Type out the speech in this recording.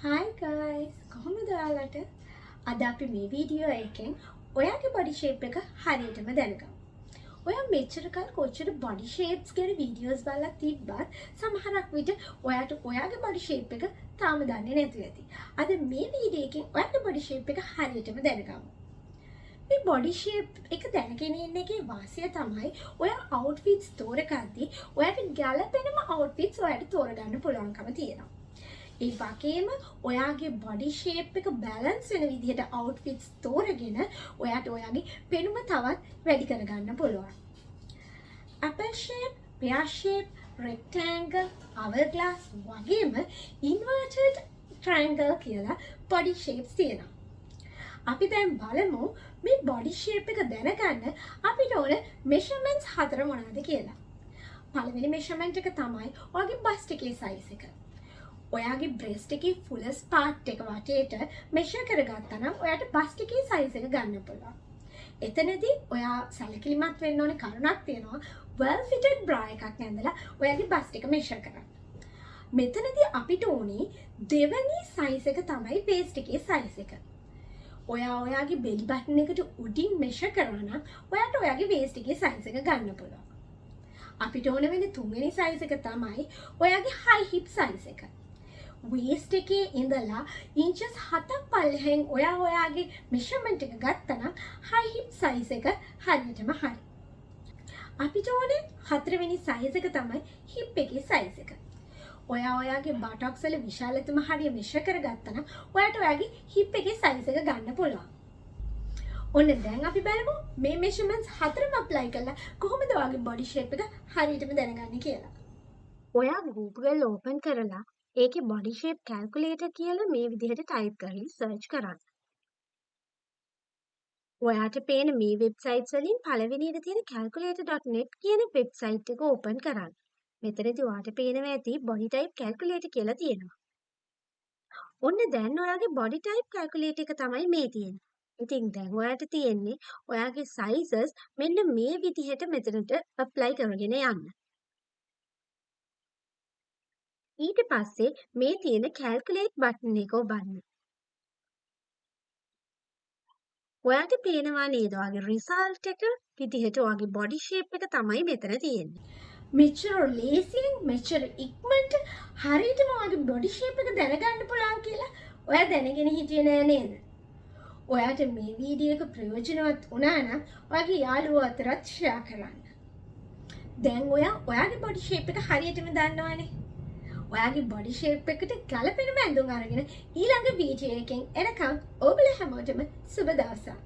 Hi guys! කොහොමද ඔයාලට? අද අපි මේ වීඩියෝ එකෙන් ඔයාගේ බොඩි ෂේප් එක හරියටම දැනගමු. ඔයා මෙච්චර කල් කොච්චර බොඩි ෂේප්ස් ගැන වීඩියෝස් බලලා තිබ්බත් සමහරක් විට ඔයාට ඔයාගේ බොඩි ෂේප් එක තාම දන්නේ නැතුව ඇති. අද මේ වීඩියෝ එකෙන් ඔයාගේ බොඩි ෂේප් එක හරියටම දැනගමු. මේ බොඩි ෂේප් එක දැනගෙන ඉන්න එකේ වාසිය තමයි ඔයා අවුට්ෆිට්ස් තෝරගද්දී ඔයාට ගැළපෙනම අවුට්ෆිට්ස් ඔයාට තෝරගන්න පුළුවන්කම තියෙනවා. ඒ වගේම ඔයාගේ බොඩි ෂේප් එක බැලන්ස් වෙන විදිහට අවුට්ෆිට්ස් තෝරගෙන ඔයාට ඔයාගේ පෙනුම තවත් වැඩි කරගන්න පුළුවන්. Apple shape, pear shape, rectangle, hourglass වගේම inverted triangle කියලා බොඩි ෂේප්ස් තියෙනවා. අපි දැන් බලමු මේ බොඩි ෂේප් එක දැනගන්න අපිට ඕන මෙෂර්මන්ට්ස් 4 මොනවද කියලා. පළවෙනි මෙෂර්මන්ට් එක තමයි ඔයාගේ බස්ට් එකේ සයිස් එක. ඔයාගේ බ්‍රෙස්ට් එකේ ෆුලස් පාර්ට් එක වටේට මෙෂර් කරගත්තා නම් ඔයාට බස්ට් එකේ සයිස් එක ගන්න පුළුවන්. එතනදී ඔයා සැලකිලිමත් වෙන්න ඕනේ කරුණක් තියෙනවා. well fitted bra එකක් ඇඳලා ඔයාගේ බස්ට් එක මෙෂර් කරන්න. මෙතනදී අපිට ඕනේ දෙවෙනි සයිස් එක තමයි වේස්ට් එකේ සයිස් එක. ඔයාගේ බෙලි බටන් එකට උඩින් මෙෂර් කරනවා නම් ඔයාට ඔයාගේ වේස්ට් එකේ සයිස් එක ගන්න පුළුවන්. අපිට ඕන වෙන තුන්වෙනි සයිස් එක තමයි ඔයාගේ high hip සයිස් එක. වේස්ට් එකේ ඉඳලා ඉන්චස් 7ක් පල්ලෙහෙන් ඔයාගේ මෙෂර්මන්ට් එක ගත්තනම් high hip size එක හරියටම හරි. අපිට ඕනේ හතරවෙනි size එක තමයි hip එකේ size එක. ඔයාගේ buttocks වල විශාලතම හරිය මෙෂර් කරගත්තනම් ඔයාට ඔයාගේ hip එකේ size එක ගන්න පුළුවන්. ඔන්න දැන් අපි බලමු මේ measurements හතරම apply කරලා කොහොමද ඔයාගේ body shape එක හරියටම දැනගන්නේ කියලා. ඔයා Google open කරලා ඒකේ body shape calculator කියලා මේ විදිහට type කරලා search කරන්න. ඔයාට පේන මේ websites වලින් පළවෙනියට තියෙන calculator.net කියන website එක open කරන්න. මෙතනදී ඔයාට පේනවා ඇති body type calculator කියලා තියෙනවා. ඔන්න දැන් ඔයාගේ body type calculator එක තමයි මේ තියෙන්නේ. ඉතින් දැන් ඔයාට තියෙන්නේ ඔයාගේ sizes මෙන්න මේ විදිහට මෙතනට apply කරගෙන යන්න. ඊට පස්සේ මේ තියෙන calculate button එක ඔබන්න. ඔයාට පේනවා නේද ඔයාගේ result එක විදිහට ඔයාගේ body shape එක තමයි මෙතන තියෙන්නේ. මෙච්චර ලේසියෙන් මෙච්චර ඉක්මනට හරියටම ඔයාගේ body shape එක දැනගන්න පුළුවන් කියලා ඔයා දැනගෙන හිටියේ නෑ නේද? ඔයාට මේ වීඩියෝ එක ප්‍රයෝජනවත් වුණා නම් ඔයාගේ යාළුවෝ අතරත් share කරන්න. දැන් ඔයාගේ body shape එක හරියටම දන්නවනේ. ඔයාගේ බොඩි ෂේප් එකට ගැලපෙන ඇඳුම් අරගෙන ඊළඟ වීඩියෝ එකෙන් එනකම් ඔබලා හැමෝටම සුබ දවසක්.